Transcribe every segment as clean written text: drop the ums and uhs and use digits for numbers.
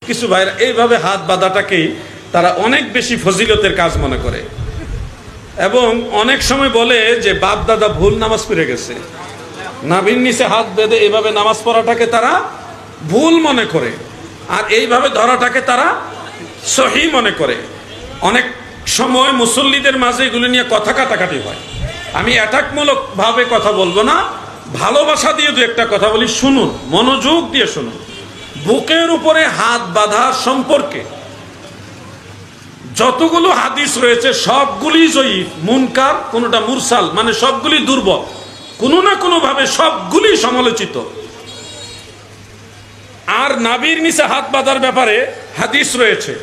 কিছু ভাইরা এইভাবে হাত বাঁধাটাকেই তারা অনেক বেশি ফজিলতের কাজ মনে করে এবং অনেক সময় বলে যে বাপ দাদা ভুল নামাজ পড়ে গেছে। নাভির নিচে হাত বেঁধে এইভাবে নামাজ পড়াটাকে তারা ভুল মনে করে, আর এইভাবে ধরাটাকে তারা সহি মনে করে। অনেক সময় মুসল্লিদের মাঝে এগুলো নিয়ে কথা কাটাকাটি হয়। আমি অ্যাটাকমূলক ভাবে কথা বলবো না, ভালোবাসা দিয়ে দু একটা কথা বলি, শুনুন, মনোযোগ দিয়ে শুনুন। বুকের উপরে হাত বাঁধার সম্পর্কে যতগুলো হাদিস রয়েছে সবগুলি জয়ীফ, মুনকার, কোনটা মুরসাল, মানে সবগুলি দুর্বল, কোনো না কোনো ভাবে সবগুলি সমালোচিত। আর নাভির নিচে হাত বাঁধার ব্যাপারে হাদিস রয়েছে,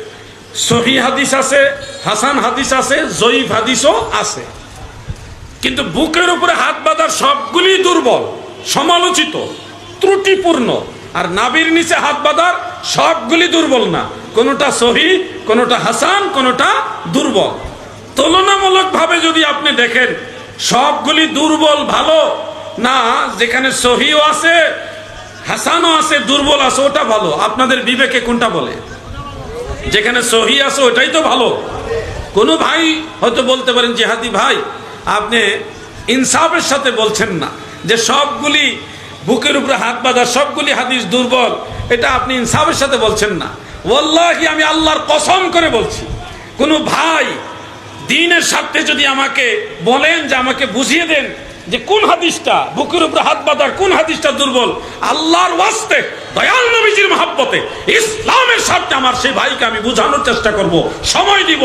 সহিহ হাদিস আছে, হাসান হাদিস আছে, জয়ীফ হাদিসও আছে। কিন্তু বুকের উপরে হাত বাঁধার সবগুলি দুর্বল, সমালোচিত, ত্রুটিপূর্ণ। আর নাভির নিচে হাত বাঁধার সবগুলি দুর্বল না, কোনটা সহি, কোনটা হাসান, কোনটা দুর্বল। তুলনামূলক ভাবে যদি আপনি দেখেন সবগুলি দুর্বল ভালো না, যেখানে সহিও আছে, হাসানও আছে, দুর্বল আছে, ওটা ভালো? আপনাদের বিবেকে কোনটা বলে? যেখানে সহি আছে ওটাই তো ভালো। কোনো ভাই হয়তো বলতে পারেন জিহাদি ভাই, আপনি ইনসাফের সাথে বলছেন না যে সবগুলি বুকের উপরে হাত বাঁধা সবগুলি হাদিস দুর্বল, এটা আপনি ইনসাফের সাথে বলছেন না। ওয়াল্লাহি আমি আল্লাহর কসম করে বলছি, কোনো ভাই দ্বীনের স্বার্থে যদি আমাকে বলেন যে আমাকে বুঝিয়ে দেন যে কোন হাদিসটা বুকের উপরে হাত বাঁধার কোন হাদিসটা দুর্বল, আল্লাহর ওয়াস্তে, দয়াল নবীজির মহব্বতে, ইসলামের স্বার্থে আমার সেই ভাইকে আমি বোঝানোর চেষ্টা করব, সময় দিব,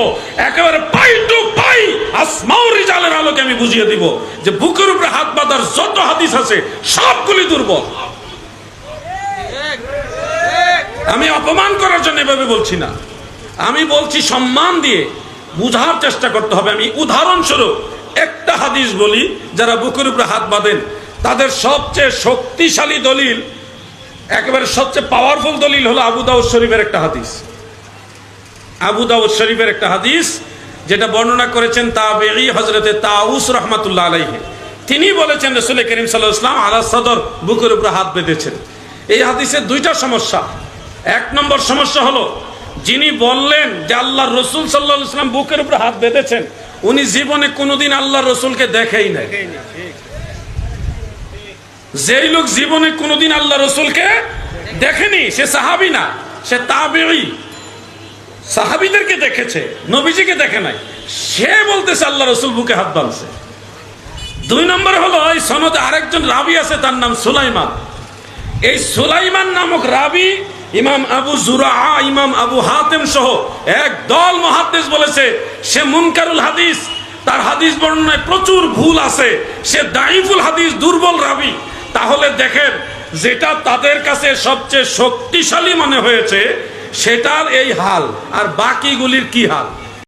একেবারে পাই টু পাই আসমাউর রিজালের আলোকে আমি বুঝিয়ে দিব যে বুকের উপরে হাত বাঁধার যত হাদিস আছে সবগুলি দুর্বল। আমি অপমান করার জন্য এভাবে বলছি না, আমি বলছি সম্মান দিয়ে বুঝার চেষ্টা করতে হবে। আমি উদাহরণস্বরূপ একটা হাদিস বলি, যারা বুকের উপরে হাত বাঁধেন তাদের সবচেয়ে শক্তিশালী দলিল, একেবারে সবচেয়ে পাওয়ারফুল দলিল হলো আবু দাউদ শরীফের একটা হাদিস। আবু দাউদ শরীফের একটা হাদিস যেটা বর্ণনা করেছেন তাবেঈ হযরতে তাউস রাহমাতুল্লাহ আলাইহি। তিনি বলেছেন রাসূল করিম সাল্লাল্লাহু আলাইহি ওয়াসাল্লাম আলা সদর, বুকের উপরে হাত বেঁধেছেন। এই হাদিসের দুইটা সমস্যা। এক নম্বর সমস্যা হলো, যিনি বললেন যে আল্লাহর রাসূল সাল্লাল্লাহু আলাইহি ওয়াসাল্লাম বুকের উপরে হাত বেঁধেছেন, উনি জীবনে কোনোদিন আল্লাহর রাসূলকে দেখেই নাই। যেই লোক জীবনে কোনোদিন আল্লাহ রাসূলকে দেখেনি সে সাহাবী না, সে তাবেঈ। সাহাবীদেরকে দেখেছে, নবীজিকে দেখে নাই, সে বলতেছে আল্লাহ রাসূল বুকে হাত বাঁধছে। দুই নম্বর হলো, এই সনদে আরেকজন রাবী আছে, তার নাম সুলাইমান। এই সুলাইমান নামক রাবী ইমাম আবু জুরাআ, ইমাম আবু হাতেম সহ এক দল মুহাদ্দিস বলেছে সে মুনকারুল হাদিস, তার হাদিস বর্ণনায় প্রচুর ভুল আছে, সে দাঈফুল হাদিস, দুর্বল রাবী। তাহলে দেখেন, যেটা তাদের কাছে সবচেয়ে শক্তিশালী মনে হয়েছে সেটার এই হাল, আর বাকিগুলির কি হাল?